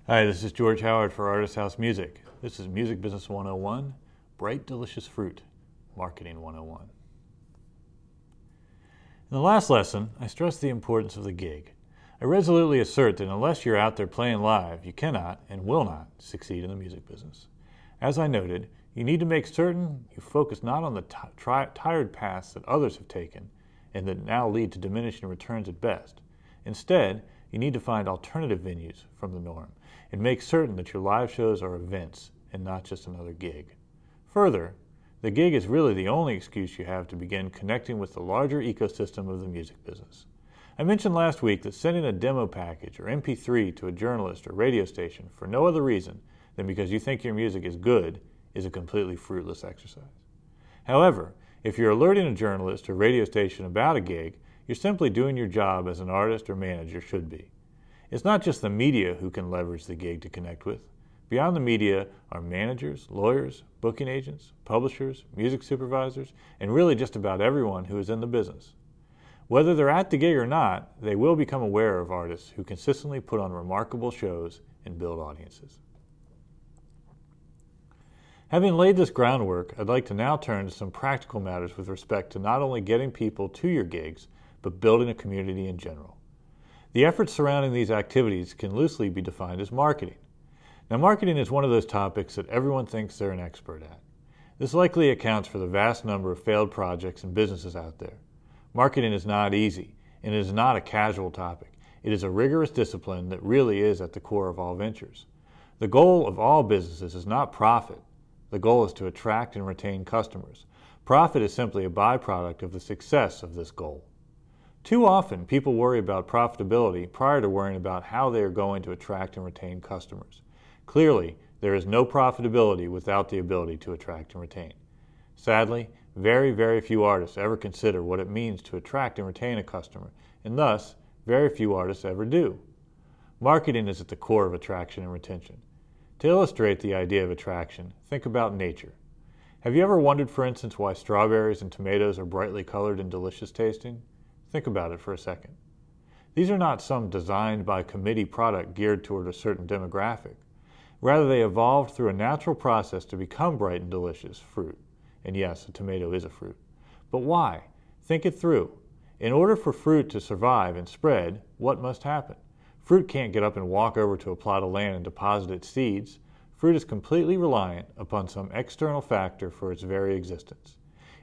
Hi, this is George Howard for Artist House Music. This is Music Business 101, Bright Delicious Fruit, Marketing 101. In the last lesson, I stressed the importance of the gig. I resolutely assert that unless you're out there playing live, you cannot and will not succeed in the music business. As I noted, you need to make certain you focus not on the tired paths that others have taken and that now lead to diminishing returns at best. Instead, you need to find alternative venues from the norm and make certain that your live shows are events and not just another gig. Further, the gig is really the only excuse you have to begin connecting with the larger ecosystem of the music business. I mentioned last week that sending a demo package or MP3 to a journalist or radio station for no other reason than because you think your music is good is a completely fruitless exercise. However, if you're alerting a journalist or radio station about a gig, you're simply doing your job as an artist or manager should be. It's not just the media who can leverage the gig to connect with. Beyond the media are managers, lawyers, booking agents, publishers, music supervisors, and really just about everyone who is in the business. Whether they're at the gig or not, they will become aware of artists who consistently put on remarkable shows and build audiences. Having laid this groundwork, I'd like to now turn to some practical matters with respect to not only getting people to your gigs, but building a community in general. The efforts surrounding these activities can loosely be defined as marketing. Now, marketing is one of those topics that everyone thinks they're an expert at. This likely accounts for the vast number of failed projects and businesses out there. Marketing is not easy, and it is not a casual topic. It is a rigorous discipline that really is at the core of all ventures. The goal of all businesses is not profit. The goal is to attract and retain customers. Profit is simply a byproduct of the success of this goal. Too often, people worry about profitability prior to worrying about how they are going to attract and retain customers. Clearly, there is no profitability without the ability to attract and retain. Sadly, very, very few artists ever consider what it means to attract and retain a customer, and thus, very few artists ever do. Marketing is at the core of attraction and retention. To illustrate the idea of attraction, think about nature. Have you ever wondered, for instance, why strawberries and tomatoes are brightly colored and delicious tasting? Think about it for a second. These are not some designed by committee product geared toward a certain demographic. Rather, they evolved through a natural process to become bright and delicious fruit. And yes, a tomato is a fruit. But why? Think it through. In order for fruit to survive and spread, what must happen? Fruit can't get up and walk over to a plot of land and deposit its seeds. Fruit is completely reliant upon some external factor for its very existence.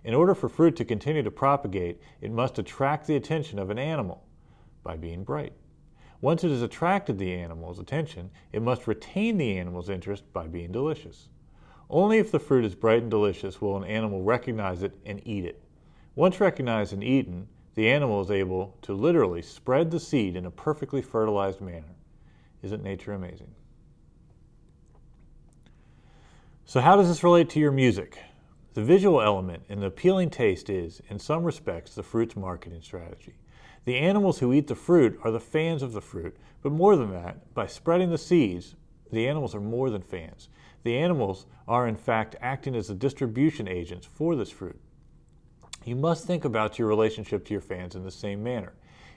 In order for fruit to continue to propagate, it must attract the attention of an animal by being bright. Once it has attracted the animal's attention, it must retain the animal's interest by being delicious. Only if the fruit is bright and delicious will an animal recognize it and eat it. Once recognized and eaten, the animal is able to literally spread the seed in a perfectly fertilized manner. Isn't nature amazing? So how does this relate to your music? The visual element and the appealing taste is, in some respects, the fruit's marketing strategy. The animals who eat the fruit are the fans of the fruit, but more than that, by spreading the seeds, the animals are more than fans. The animals are in fact acting as the distribution agents for this fruit. You must think about your relationship to your fans in the same manner.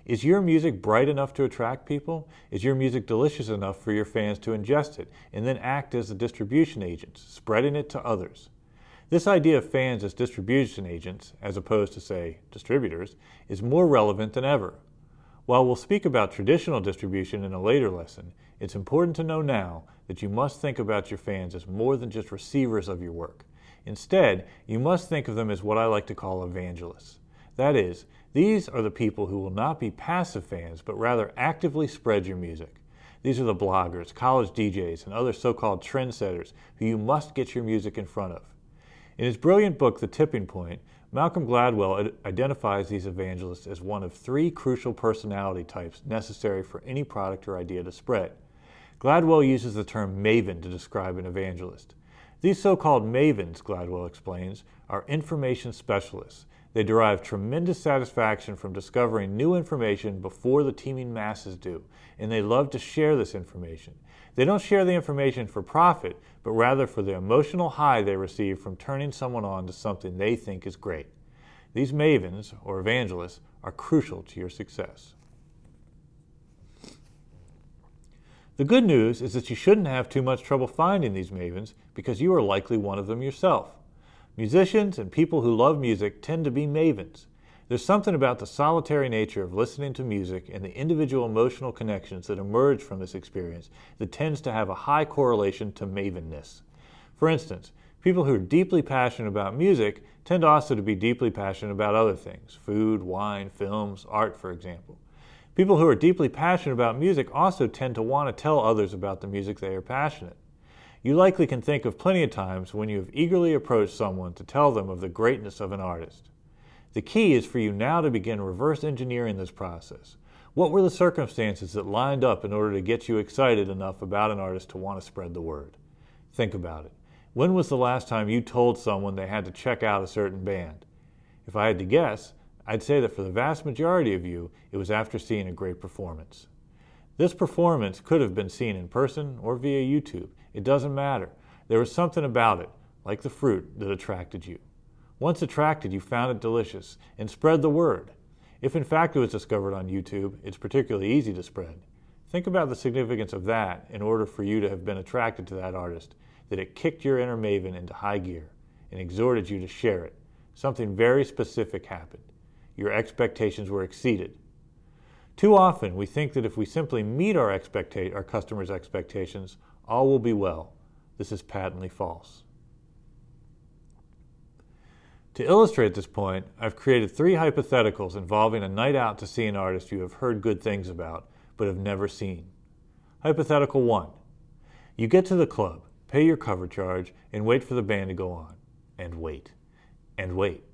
Is your music bright enough to attract people? Is your music delicious enough for your fans to ingest it and then act as the distribution agents, spreading it to others? This idea of fans as distribution agents, as opposed to, say, distributors, is more relevant than ever. While we'll speak about traditional distribution in a later lesson, it's important to know now that you must think about your fans as more than just receivers of your work. Instead, you must think of them as what I like to call evangelists. That is, these are the people who will not be passive fans, but rather actively spread your music. These are the bloggers, college DJs, and other so-called trendsetters who you must get your music in front of. In his brilliant book, The Tipping Point, Malcolm Gladwell identifies these evangelists as one of three crucial personality types necessary for any product or idea to spread. Gladwell uses the term maven to describe an evangelist. These so-called mavens, Gladwell explains, are information specialists. They derive tremendous satisfaction from discovering new information before the teeming masses do, and they love to share this information. They don't share the information for profit, but rather for the emotional high they receive from turning someone on to something they think is great. These mavens, or evangelists, are crucial to your success. The good news is that you shouldn't have too much trouble finding these mavens because you are likely one of them yourself. Musicians and people who love music tend to be mavens. There's something about the solitary nature of listening to music and the individual emotional connections that emerge from this experience that tends to have a high correlation to mavenness. For instance, people who are deeply passionate about music tend also to be deeply passionate about other things, food, wine, films, art, for example. People who are deeply passionate about music also tend to want to tell others about the music they are passionate. You likely can think of plenty of times when you have eagerly approached someone to tell them of the greatness of an artist. The key is for you now to begin reverse engineering this process. What were the circumstances that lined up in order to get you excited enough about an artist to want to spread the word? Think about it. When was the last time you told someone they had to check out a certain band? If I had to guess, I'd say that for the vast majority of you, it was after seeing a great performance. This performance could have been seen in person or via YouTube. It doesn't matter. There was something about it, like the fruit, that attracted you. Once attracted, you found it delicious and spread the word. If in fact it was discovered on YouTube, it's particularly easy to spread. Think about the significance of that in order for you to have been attracted to that artist, that it kicked your inner maven into high gear and exhorted you to share it. Something very specific happened. Your expectations were exceeded. Too often, we think that if we simply meet our customers' expectations, all will be well. This is patently false. To illustrate this point, I've created 3 hypotheticals involving a night out to see an artist you have heard good things about, but have never seen. Hypothetical 1. You get to the club, pay your cover charge, and wait for the band to go on. And wait. And wait.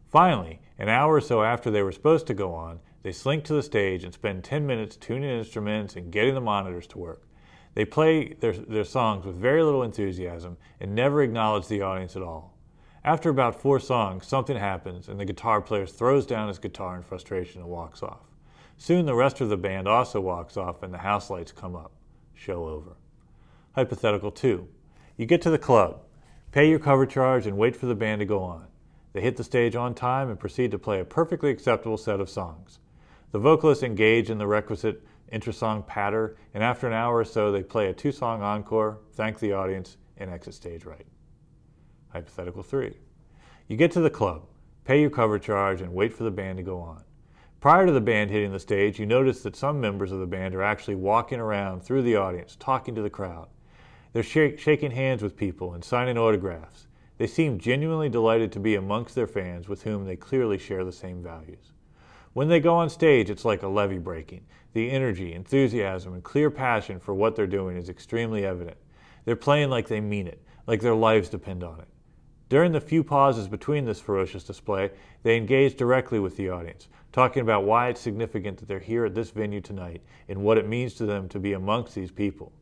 Finally, an hour or so after they were supposed to go on, they slink to the stage and spend 10 minutes tuning instruments and getting the monitors to work. They play their songs with very little enthusiasm and never acknowledge the audience at all. After about 4 songs, something happens and the guitar player throws down his guitar in frustration and walks off. Soon the rest of the band also walks off and the house lights come up. Show over. Hypothetical 2. You get to the club, pay your cover charge, and wait for the band to go on. They hit the stage on time and proceed to play a perfectly acceptable set of songs. The vocalists engage in the requisite inter-song patter, and after an hour or so they play a 2-song encore, thank the audience, and exit stage right. Hypothetical 3. You get to the club, pay your cover charge, and wait for the band to go on. Prior to the band hitting the stage, you notice that some members of the band are actually walking around through the audience, talking to the crowd. They're shaking hands with people and signing autographs. They seem genuinely delighted to be amongst their fans with whom they clearly share the same values. When they go on stage, it's like a levee breaking. The energy, enthusiasm, and clear passion for what they're doing is extremely evident. They're playing like they mean it, like their lives depend on it. During the few pauses between this ferocious display, they engage directly with the audience, talking about why it's significant that they're here at this venue tonight and what it means to them to be amongst these people.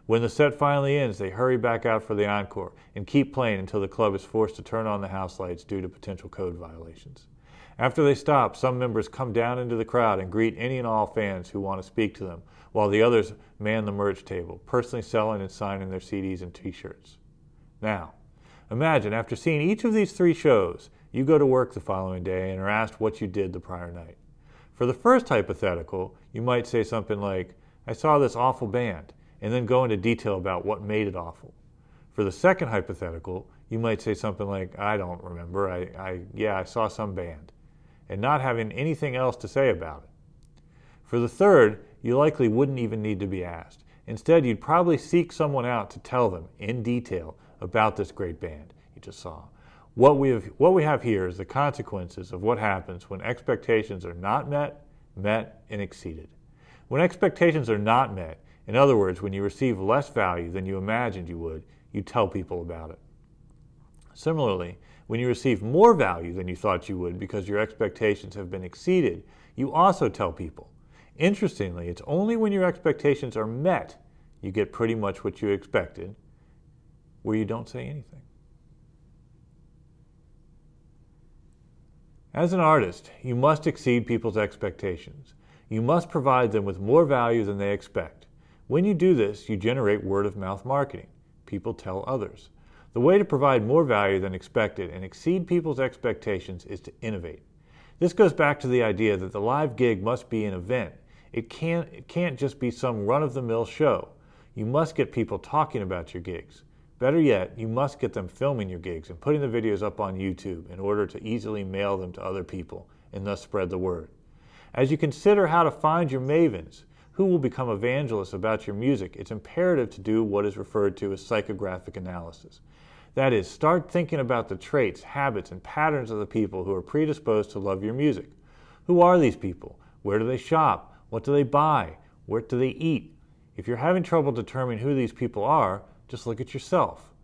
When the set finally ends, they hurry back out for the encore and keep playing until the club is forced to turn on the house lights due to potential code violations. After they stop, some members come down into the crowd and greet any and all fans who want to speak to them, while the others man the merch table, personally selling and signing their CDs and t-shirts. Now, imagine after seeing each of these 3 shows, you go to work the following day and are asked what you did the prior night. For the first hypothetical, you might say something like, I saw this awful band, and then go into detail about what made it awful. For the second hypothetical, you might say something like, I don't remember, I saw some band, and not having anything else to say about it. For the third, you likely wouldn't even need to be asked. Instead, you'd probably seek someone out to tell them in detail about this great band you just saw. What we have here is the consequences of what happens when expectations are not met, and exceeded. When expectations are not met, in other words, when you receive less value than you imagined you would, you tell people about it. Similarly, when you receive more value than you thought you would because your expectations have been exceeded, you also tell people. Interestingly, it's only when your expectations are met you get pretty much what you expected, where you don't say anything. As an artist, you must exceed people's expectations. You must provide them with more value than they expect. When you do this, you generate word-of-mouth marketing. People tell others. The way to provide more value than expected and exceed people's expectations is to innovate. This goes back to the idea that the live gig must be an event. It can't just be some run-of-the-mill show. You must get people talking about your gigs. Better yet, you must get them filming your gigs and putting the videos up on YouTube in order to easily mail them to other people and thus spread the word. As you consider how to find your mavens, who will become evangelists about your music, it's imperative to do what is referred to as psychographic analysis. That is, start thinking about the traits, habits, and patterns of the people who are predisposed to love your music. Who are these people? Where do they shop? What do they buy? Where do they eat? If you're having trouble determining who these people are, just look at yourself.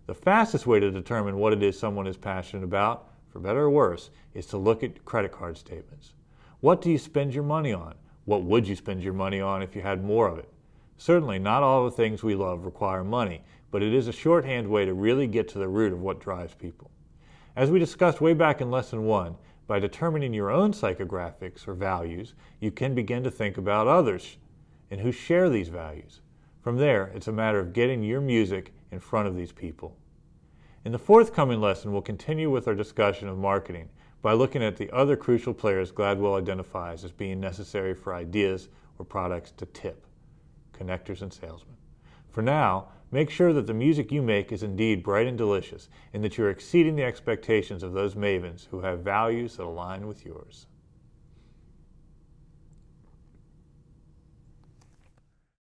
The fastest way to determine what it is someone is passionate about, for better or worse, is to look at credit card statements. What do you spend your money on? What would you spend your money on if you had more of it? Certainly, not all the things we love require money, but it is a shorthand way to really get to the root of what drives people. As we discussed way back in Lesson 1, by determining your own psychographics or values, you can begin to think about others and who share these values. From there, it's a matter of getting your music in front of these people. In the forthcoming lesson, we'll continue with our discussion of marketing by looking at the other crucial players Gladwell identifies as being necessary for ideas or products to tip: connectors and salesmen. For now, make sure that the music you make is indeed bright and delicious, and that you are exceeding the expectations of those mavens who have values that align with yours.